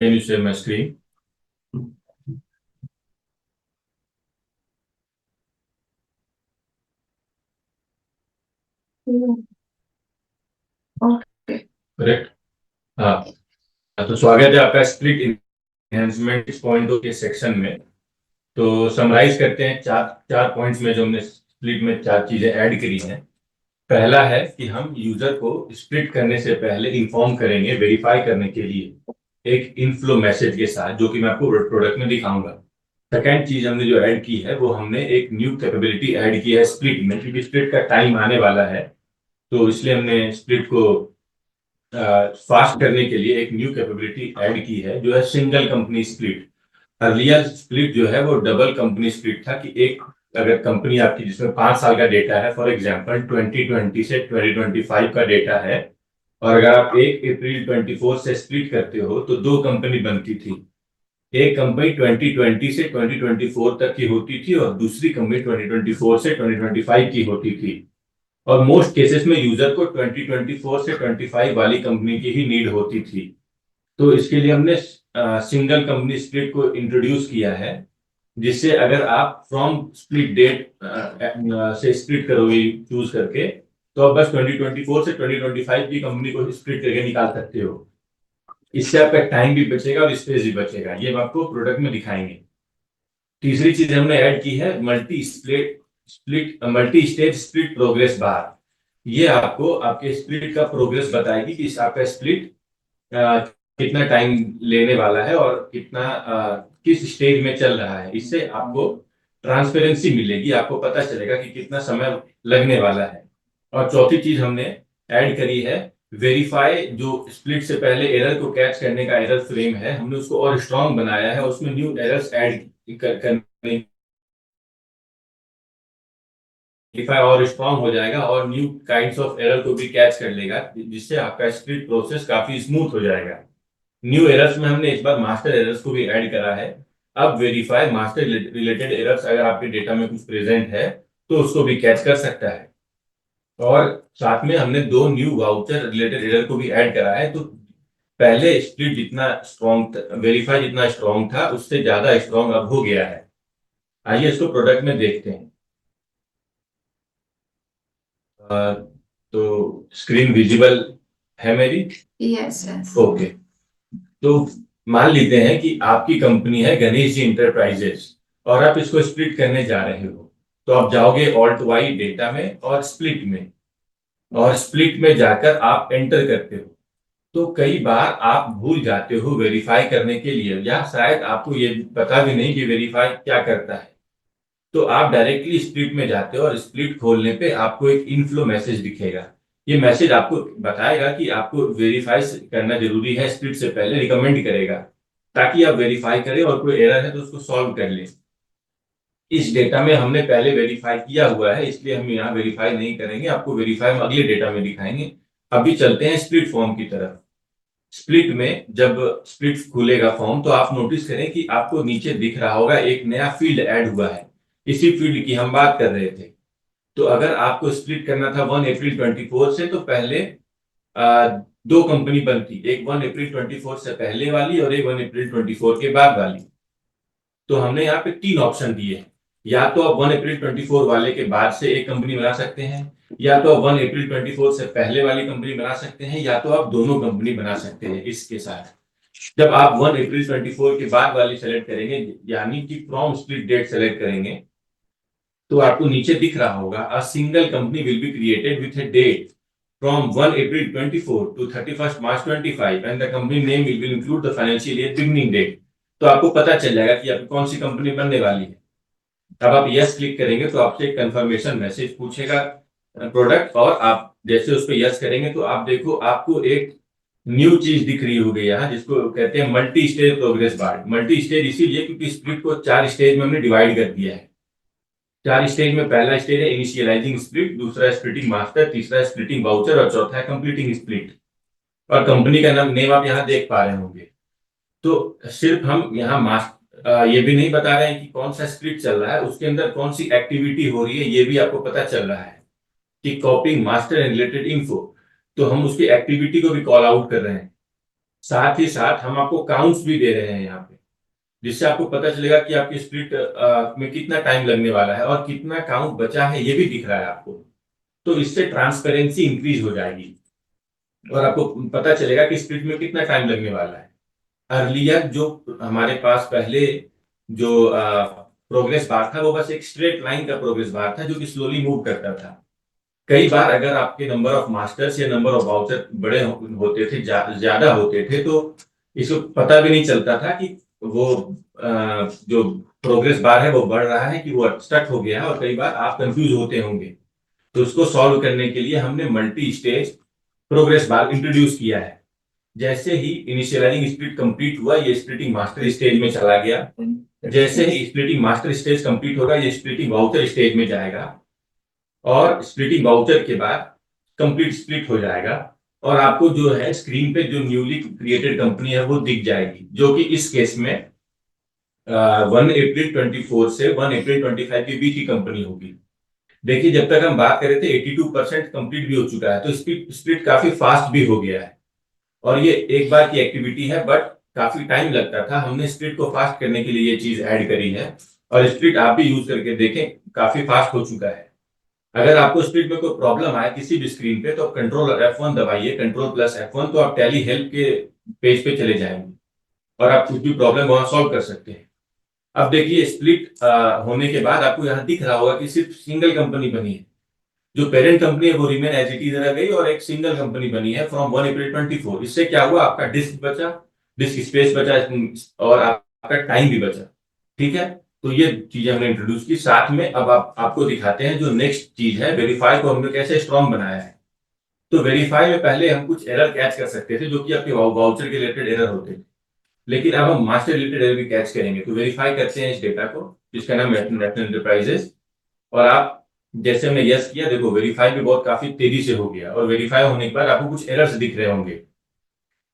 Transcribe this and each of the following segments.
Can you share my screen? Okay. Correct. हाँ। तो स्वागत है आपका स्प्लिट एनहांसमेंट इस पॉइंट के सेक्शन में। तो समराइज करते हैं चार चार पॉइंट्स में जो हमने स्प्लिट में चार चीजें ऐड करी हैं। पहला है कि हम यूजर को स्प्लिट करने से पहले इंफॉर्म करेंगे वेरीफाई करने के लिए एक इनफ्लो मैसेज के साथ, जो कि मैं आपको प्रोडक्ट में दिखाऊंगा। सेकेंड चीज हमने जो ऐड की है वो हमने एक न्यू कैपेबिलिटी ऐड की है स्प्लिट में, क्योंकि स्प्लिट का टाइम आने वाला है। तो इसलिए हमने स्प्लिट को फास्ट करने के लिए एक न्यू कैपेबिलिटी ऐड की है जो है single company split. Earlier split जो है वो डबल कंपनी स्प्लिट था कि एक अगर कंपनी आपकी जिसमें 5 साल का डेटा है, फॉर एग्जांपल 2020 से 2025 का डेटा है, और अगर आप 1 अप्रैल 24 से स्प्लिट करते हो तो दो कंपनी बनती थी। एक कंपनी 2020 से 2024 तक की होती थी और दूसरी कंपनी 2024 से 2025 की होती थी। और मोस्ट केसेस में यूजर को 2024 से 25 वाली कंपनी की ही नीड होती थी। तो इसके लिए हमने सिंगल कंपनी स्प्लिट को इंट्रोड्यूस किया है, जिससे अगर आप फ्रॉम स्प्लिट डेट से स्प्लिट करोगे चूज करके, तो आप बस 2024 से 2025 की कंपनी को स्प्लिट करके निकाल सकते हो। इससे आपका टाइम भी बचेगा और स्पेस भी बचेगा। ये हम आपको प्रोडक्ट में दिखाएंगे। तीसरी चीज हमने ऐड की है multi stage split progress bar. ये आपको आपके स्प्लिट का प्रोग्रेस बताएगी कि आपका स्प्लिट कितना टाइम लेने वाला है और कितना किस स्टेज में चल रहा है। इससे आपको ट्रांसपेरेंसी मिलेगी, आपको पता चलेगा कि कितना समय लगने वाला है। और चौथी चीज हमने ऐड करी है वेरीफाई, जो स्प्लिट से पहले एरर को कैच करने का एरर फ्रेम है, हमने उसको और स्ट्रांग बनाया है। उसमें न्यू एरर्स ऐड करने वेरीफाई और स्ट्रांग हो जाएगा और न्यू काइंड्स ऑफ एरर को भी कैच कर लेगा, जिससे आपका स्प्लिट प्रोसेस काफी स्मूथ हो जाएगा। न्यू एरर्स में हमने इस बार मास्टर एरर्स को भी ऐड करा है। अब वेरीफाई मास्टर रिलेटेड एरर्स अगर आपके डेटा में कुछ प्रेजेंट है तो उसको भी कैच कर सकता है। और साथ में हमने दो न्यू वाउचर रिलेटेड एरर को भी ऐड करा है। तो पहले स्प्लिट जितना स्ट्रॉन्ग, वेरीफाई जितना स्ट्रॉन्ग था उससे ज्यादा स्ट्रॉन्ग अब हो गया है। आइए इसको प्रोडक्ट में देखते हैं। अ, तो स्क्रीन विजिबल है मेरी? Yes yes. ओके। तो मान लेते हैं कि आपकी कंपनी है गणेश जी इंटरप्राइजेस और आप इसको स्प्लिट करने जा रहे हो। तो आप जाओगे ऑल्ट वाई डेटा में और स्प्लिट में, और स्प्लिट में जाकर आप एंटर करते हो। तो कई बार आप भूल जाते हो वेरीफाई करने के लिए, या शायद आपको ये पता भी नहीं कि वेरीफाई क्या करता है। तो आप डायरेक्टली स्प्लिट में जाते हो और स्प्लिट खोलने पे आपको एक इनफ्लो मैसेज दिखेगा। ये मैसेज आपको बताएगा कि आपको वेरीफाई करना जरूरी है, स्प्लिट से पहले रिकमेंड करेगा, ताकि आप वेरीफाई करें और कोई एरर है तो उसको सॉल्व कर लें। इस डेटा में हमने पहले वेरीफाई किया हुआ है, इसलिए हम यहाँ वेरीफाई नहीं करेंगे, आपको वेरीफाई हम अगले डेटा में दिखाएंगे। अभी चलते हैं स्प्लिट फॉर्म की तरफ। स्प्लिट में जब स्प्लिट खुलेगा फॉर्म, तो आप नोटिस करें कि आपको नीचे दिख रहा होगा एक नया फील्ड ऐड हुआ है। इसी फील्ड की हम बात कर रहे थे। तो अगर आपको स्प्लिट करना था 1 अप्रैल 24 से, तो पहले आ, दो कंपनी बनती, एक 1 अप्रैल 24 से पहले वाली और एक 1 अप्रैल 24 के बाद वाली। तो हमने यहाँ पे तीन ऑप्शन दिए हैं। या तो आप 1 अप्रैल 24 वाले के बाद से एक कंपनी बना सकते हैं, या तो आप 1 अप्रैल 24 से पहले वाली कंपनी बना सकते हैं, या तो आप दोनों कंपनी बना सकते हैं इसके साथ। जब आप 1 अप्रैल 24 के बाद वाली सेलेक्ट करेंगे, यानी कि फ्रॉम स्प्लिट डेट सेलेक्ट करेंगे, तो आपको नीचे दिख रहा होगा a single company will be created with a date from 1 April 24 to 31 March 25 and the company name will include the financial year beginning date. तो आपको पता चल जाएगा कि आपकी कौन सी कंपनी बनने वाली है। अब आप यस क्लिक करेंगे तो आपसे एक कंफर्मेशन मैसेज पूछेगा प्रोडक्ट, और आप जैसे उस पर यस करेंगे तो आप देखो आपको एक न्यू चीज दिख रही होगी यहाँ, जिसको कहते हैं multi stage progress bar. Multi stage इसीलिए क्योंकि स्प्लिट को चार स्टेज में हमने डिवाइड कर दिया है। चार स्टेज में पहला स्टेज है इनिशियलाइजिंग स्प्लिट, दूसरा है स्प्लिटिंग मास्टर, तीसरा है स्प्लिटिंग वाउचर और चौथा है कंप्लीटिंग स्प्लिट। और कंपनी का नाम नेम आप यहाँ देख पा रहे होंगे। तो सिर्फ हम यहाँ ये भी नहीं बता रहे हैं कि कौन सा स्प्लिट चल रहा है, उसके अंदर कौन सी एक्टिविटी हो रही है ये भी आपको पता चल रहा है कि कॉपिंग मास्टर एंड रिलेटेड इन्फो। तो हम उसकी एक्टिविटी को भी कॉल आउट कर रहे हैं। साथ ही साथ हम आपको काउंट्स भी दे रहे हैं यहाँ पे, जिससे आपको पता चलेगा कि आपकी स्प्लिट में कितना टाइम लगने वाला है और कितना काउंट बचा है, ये भी दिख रहा है आपको। तो इससे ट्रांसपेरेंसी इंक्रीज हो जाएगी और आपको पता चलेगा कि स्प्लिट में कितना टाइम लगने वाला है। अर्लियर जो हमारे पास पहले जो प्रोग्रेस बार था, वो बस एक स्ट्रेट लाइन का प्रोग्रेस बार था जो कि स्लोली मूव करता था। कई बार अगर आपके नंबर ऑफ मास्टर्स या नंबर ऑफ वाउचर बड़े होते थे, ज्यादा होते थे, तो इसको पता भी नहीं चलता था कि वो जो प्रोग्रेस बार है वो बढ़ रहा है कि वो स्टक हो गया है, और कई बार आप कंफ्यूज होते होंगे। तो उसको सॉल्व करने के लिए हमने multi stage progress bar introduce किया है। जैसे ही इनिशियलाइजिंग स्प्लिट कंप्लीट हुआ, ये स्प्लिटिंग मास्टर स्टेज में चला गया। जैसे ही स्प्लिटिंग मास्टर स्टेज कंप्लीट होगा, ये स्प्लिटिंग वाउचर स्टेज में जाएगा, और स्प्लिटिंग वाउचर के बाद कंप्लीट स्प्लिट हो जाएगा, और आपको जो है स्क्रीन पे जो न्यूली क्रिएटेड कंपनी है वो दिख जाएगी, जो कि इस केस में 1 अप्रैल 24 से 1 अप्रैल 25 के बीच की कंपनी होगी। देखिए, जब तक हम बात कर रहे थे 82% कंप्लीट भी हो चुका है, तो स्प्लिट काफी फास्ट भी हो गया है। और ये एक बार की एक्टिविटी है, बट काफी टाइम लगता था। हमने स्प्लिट को फास्ट करने के लिए ये चीज ऐड करी है, और स्प्लिट आप भी यूज करके देखें, काफी फास्ट हो चुका है। अगर आपको स्प्लिट में कोई प्रॉब्लम आए किसी भी स्क्रीन पे, तो कंट्रोल F1 दबाइए, कंट्रोल प्लस F1, तो आप टैली हेल्प के पेज पे चले जाएंगे और आप कुछ भी प्रॉब्लम वहां सॉल्व कर सकते हैं। अब देखिए, स्प्लिट होने के बाद आपको यहाँ दिख रहा होगा कि सिर्फ सिंगल कंपनी बनी है। जो पेरेंट कंपनी है वो रिमेन एज इट इज रह गई, और एक सिंगल कंपनी बनी है फ्रॉम 1 अप्रैल 24। इससे क्या हुआ, आपका डिस्क बचा, डिस्क स्पेस बचा, और आपका टाइम भी बचा। ठीक है, तो ये चीजें हमने इंट्रोड्यूस की। साथ में अब आपको दिखाते हैं जो नेक्स्ट चीज है, वेरीफाई को हमने कैसे स्ट्रॉन्ग बनाया है। तो वेरीफाई में पहले हम कुछ एरर कैच कर सकते थे, जो कि आपके वाउचर के रिलेटेड एरर होते थे, लेकिन अब हम मास्टर रिलेटेड एरर भी कैच करेंगे। तो वेरीफाई करते हैं इस डेटा को, जिसका नाम है नेशनल एंटरप्राइजेस। और आप जैसे हमने यस किया, देखो वेरीफाई भी बहुत काफी तेजी से हो गया, और वेरीफाई होने के बाद आपको कुछ एरर्स दिख रहे होंगे।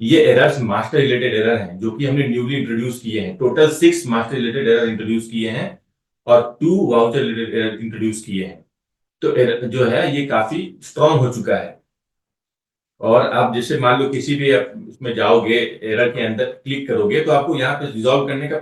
ये एरर्स मास्टर रिलेटेड एरर हैं, जो कि हमने न्यूली इंट्रोड्यूस किए हैं। Total 6 master related error introduce किए हैं, और 2 वाउचर रिलेटेड एरर इंट्रोड्यूस किए हैं। तो error जो है ये काफी स्ट्रांग हो चुका है। और आप जैसे मान लो किसी भी आप उसमें जाओगे, एरर के अंदर क्लिक करोगे, तो आपको यहाँ पे रिजॉल्व करने का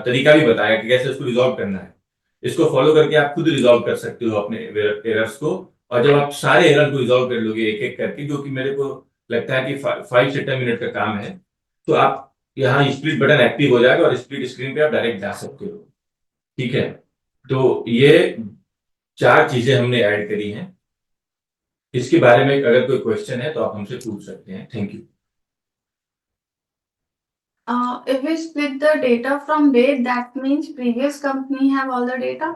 तरीका भी बताया कि कैसे उसको रिजॉल्व करना है। इसको फॉलो करके आप खुद रिजॉल्व कर सकते हो अपने एरर्स को। और जब आप सारे एरर को रिजॉल्व कर लोगे एक एक करके, जो कि मेरे को लगता है कि 5 से 10 मिनट का काम है, तो आप यहाँ स्प्लिट बटन एक्टिव हो जाएगा और स्प्लिट स्क्रीन पे आप डायरेक्ट जा सकते हो। ठीक है, तो ये 4 चीजें हमने ऐड करी हैं। इसके बारे में अगर कोई क्वेश्चन है तो आप हमसे पूछ सकते हैं। Thank you. If we split the data from date, that means previous company have all the data.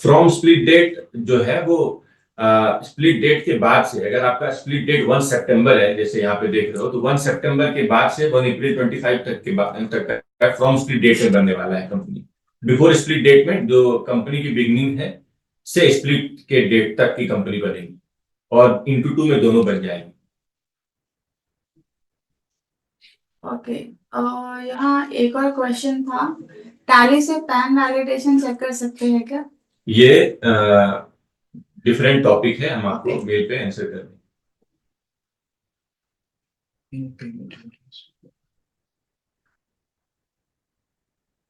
From split date जो है वो स्प्लिट डेट के बाद से, अगर आपका स्प्लिट डेट 1 सितंबर है, जैसे यहाँ पे देख रहे हो, तो 1 सितंबर के बाद से 1 अप्रैल 25 तक के बाद तक फ्रॉम स्प्लिट डेट में बनने वाला है कंपनी। बिफोर स्प्लिट डेट में जो कंपनी की बिगनिंग है से स्प्लिट के डेट तक की कंपनी बनेगी, और इंटू 2 में दोनों बन जाएंगी। ओके, यहाँ एक और क्वेश्चन था, टैली से पैन वैलिडेशन चेक कर सकते हैं क्या? ये डिफरेंट टॉपिक है, हम आपको मेल पे आंसर कर देंगे।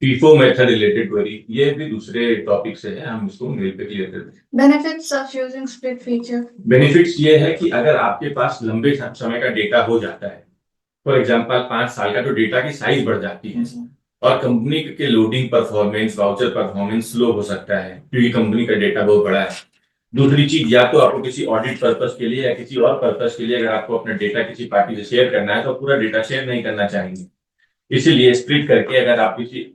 फीफो मेथड रिलेटेड क्वेरी, ये भी दूसरे टॉपिक से है, हम इसको मेल पे क्लियर कर देंगे। Benefits of using split feature. Benefits ये है कि अगर आपके पास लंबे समय का डेटा हो जाता है, फॉर एग्जांपल 5 साल का, तो डेटा की साइज बढ़ जाती है, और कंपनी के loading performance, voucher performance slow हो सकता है, क्योंकि कंपनी का डेटा बहुत बड़ा है। दूसरी चीज, या तो आपको किसी ऑडिट पर्पस के लिए या किसी और पर्पस के लिए अगर आपको अपना डेटा किसी पार्टी से शेयर करना है, तो पूरा डेटा शेयर नहीं करना चाहेंगे। इसीलिए स्प्लिट करके अगर आप किसी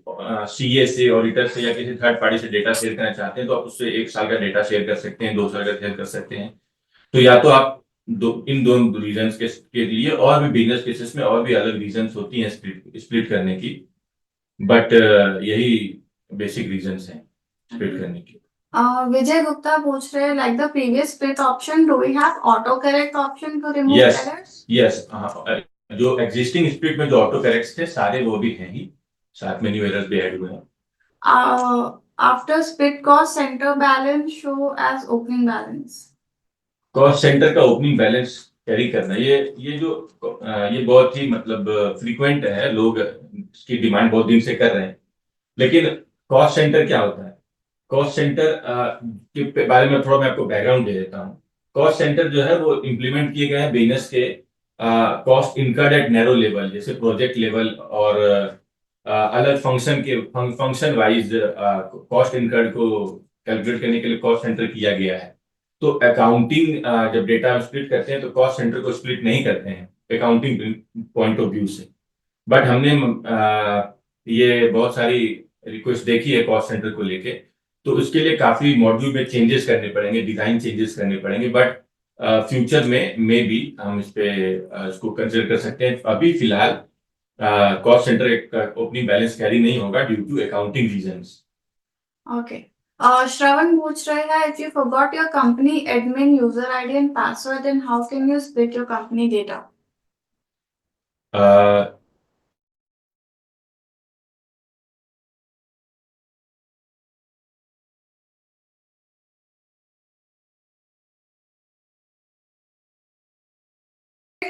सीए से, ऑडिटर से, या किसी थर्ड पार्टी से डेटा शेयर करना चाहते हैं, तो आप उससे 1 साल का डेटा शेयर कर सकते हैं, 2 साल का शेयर कर सकते हैं। तो या तो आप इन दोनों रीजंस के लिए, और भी बिजनेस केसेस में और भी अलग रीजंस होती हैं स्प्लिट करने की, बट यही बेसिक रीजंस हैं स्प्लिट करने की। विजय गुप्ता पूछ रहे हैं, like the previous split option, do we have auto correct option to remove errors? Yes, जो एग्जिस्टिंग स्प्लिट में जो ऑटो करेक्ट थे सारे वो भी हैं ही, साथ में न्यू एरर्स भी ऐड हुए हैं। After split cost centre balance show as opening balance. Cost centre का ओपनिंग बैलेंस कैरी करना, ये जो ये बहुत ही मतलब फ्रीक्वेंट है, लोग इसकी डिमांड बहुत दिन से कर रहे हैं। लेकिन कॉस्ट सेंटर क्या होता है? कॉस्ट सेंटर के बारे में थोड़ा मैं आपको बैकग्राउंड दे देता हूँ। कॉस्ट सेंटर जो है वो इम्प्लीमेंट किए गए हैं बिजनेस के cost incurred at narrow level, जैसे प्रोजेक्ट लेवल और अलग फंक्शन के फंक्शन वाइज कॉस्ट इनकर्ड को कैलकुलेट करने के लिए कॉस्ट सेंटर किया गया है। तो अकाउंटिंग जब डेटा स्प्लिट करते हैं तो कॉस्ट सेंटर को स्प्लिट नहीं करते हैं अकाउंटिंग पॉइंट ऑफ व्यू से। बट हमने ये बहुत सारी रिक्वेस्ट देखी है कॉस्ट सेंटर को लेके, तो उसके लिए काफी मॉड्यूल में चेंजेस करने पड़ेंगे, डिजाइन चेंजेस करने पड़ेंगे। बट फ्यूचर में मे बी हम इस पे इसको कंसिडर कर सकते हैं। अभी फिलहाल cost centre carry opening balance कैरी नहीं होगा due to accounting reasons. Okay, Shravan पूछ रहे हैं, if you forgot your company admin user ID and password then how can you split your company data?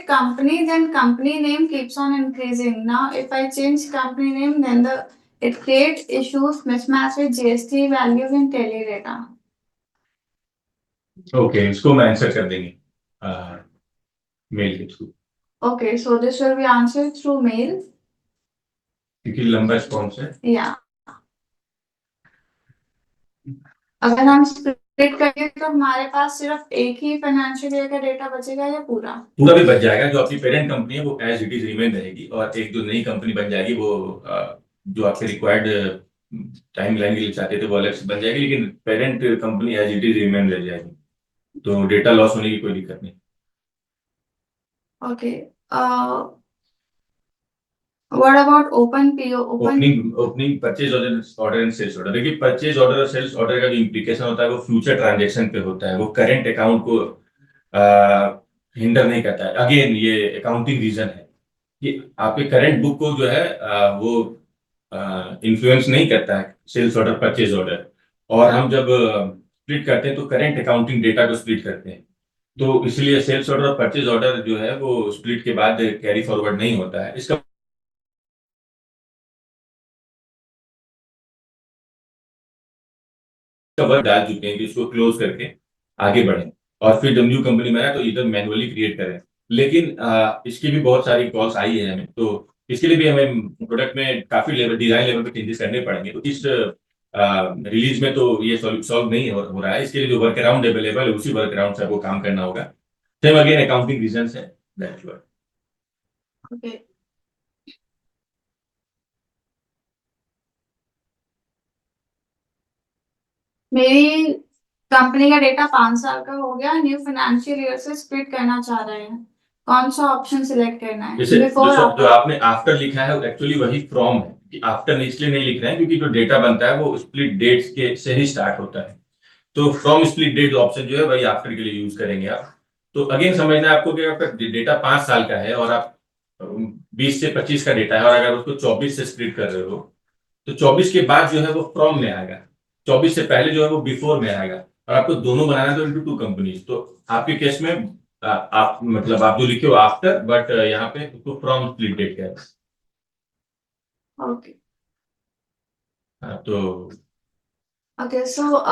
Company, then company name keeps on increasing. Now, if I change company name, then it creates issues, mismatch with GST values in tele data. Okay, इसको मैं answer कर देंगे mail के through, Okay, so this will be answered through mail. क्योंकि लंबा response है। Yeah. अगर हम स्प्लिट करेंगे तो हमारे पास सिर्फ एक ही फाइनेंशियल ईयर का डेटा बचेगा या पूरा? पूरा भी बच जाएगा। जो आपकी पेरेंट कंपनी है वो एज इट इज रिमेन रहेगी, और एक जो नई कंपनी बन जाएगी वो जो आपके रिक्वायर्ड टाइम लाइन के लिए चाहते थे वो अलग से बन जाएगी, लेकिन parent company as it is remain रह जाएगी, तो डेटा लॉस होने की कोई दिक्कत नहीं। Okay. What about open PO? Opening purchase order and sales order. देखिए, परचेज ऑर्डर और सेल्स ऑर्डर का जो इम्प्लीकेशन होता है वो फ्यूचर ट्रांजेक्शन पे होता है, वो करंट अकाउंट को हिंडर नहीं करता है। अगेन ये अकाउंटिंग रीजन है कि आपके करंट बुक को जो है वो इन्फ्लुएंस नहीं करता है सेल्स ऑर्डर परचेज ऑर्डर। और हम जब स्प्लिट करते हैं तो करंट अकाउंटिंग डेटा को स्प्लिट करते हैं, तो इसलिए सेल्स ऑर्डर और परचेज ऑर्डर जो है वो स्प्लिट के बाद कैरी फॉरवर्ड नहीं होता है। इसका वर्क डाल चुके हैं कि इसको क्लोज करके आगे बढ़ें, और फिर जब न्यू कंपनी में आया तो इधर मैनुअली क्रिएट करें। लेकिन इसकी भी बहुत सारी कॉल्स आई है हमें, तो इसके लिए भी हमें प्रोडक्ट में काफी लेवल डिजाइन लेवल पे चेंजेस करने पड़ेंगे। तो इस रिलीज में तो ये सॉल्व नहीं हो रहा है। इसके लिए जो वर्क अराउंड अवेलेबल है उसी वर्क अराउंड से आपको काम करना होगा। सेम अगेन अकाउंटिंग रीजन है, दैट्स व्हाट। Okay. मेरी कंपनी का डेटा 5 साल का हो गया, न्यू फाइनेंशियल ईयर से स्प्लिट करना चाह रहे हैं, कौन सा ऑप्शन सिलेक्ट करना है? जैसे बिफोर जो आपने आफ्टर लिखा है एक्चुअली वही फ्रॉम है, कि आफ्टर इसलिए नहीं लिख रहे हैं क्योंकि जो डेटा बनता है वो स्प्लिट डेट्स के से ही स्टार्ट होता है। तो फ्रॉम स्प्लिट डेट ऑप्शन जो है वही आफ्टर के लिए यूज करेंगे आप। तो अगेन समझना है आपको कि आपका डेटा 5 साल का है और आप 20 से 25 का डेटा है, और अगर उसको 24 से स्प्लिट कर रहे हो तो 24 के बाद जो है वो फ्रॉम में आएगा, 24 से पहले जो है वो बिफोर में आएगा। और आपको दोनों बनाना है तो इनटू टू कंपनीज। तो आपके केस में आप मतलब आप जो लिखे हो आफ्टर, बट यहाँ पे उसको फ्रॉम स्प्लिट डेट का है। ओके। तो Okay, so